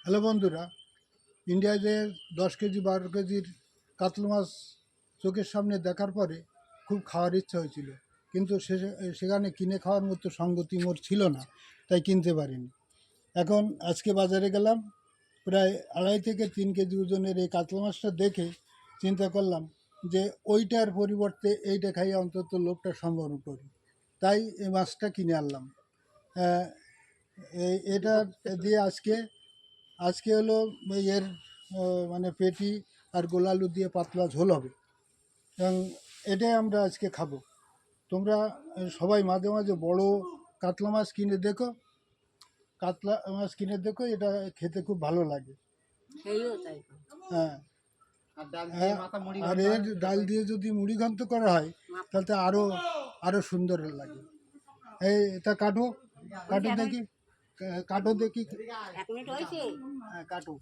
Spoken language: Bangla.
হ্যালো বন্ধুরা, ইন্ডিয়ায় যে 10 কেজি 12 কেজির কাতলা মাছ চোখের সামনে দেখার পরে খুব খাওয়ার ইচ্ছা হয়েছিল, কিন্তু সেখানে কিনে খাওয়ার মতো সঙ্গতি মোর ছিল না, তাই কিনতে পারিনি। এখন আজকে বাজারে গেলাম, প্রায় 2.5 থেকে 3 কেজি ওজনের এই কাতলা মাছটা দেখে চিন্তা করলাম যে ওইটার পরিবর্তে এইটা খাইয়ে অন্তত লোকটা সম্বরণ করি, তাই এই মাছটা কিনে আনলাম। এটা দিয়ে আজকে হলো এর মানে পেটি আর গোলালু দিয়ে পাতলা ঝোল হবে, এবং এটাই আমরা আজকে খাবো। তোমরা সবাই মাঝে মাঝে বড় কাতলা মাছ কিনে দেখো, এটা খেতে খুব ভালো লাগে। হ্যাঁ, আর এর ডাল দিয়ে যদি মুড়ি ঘন্ট করা হয় তাহলে আরও সুন্দর লাগে। এটা কাটো দেখি, কাটো দেখি। হ্যাঁ, কাটো।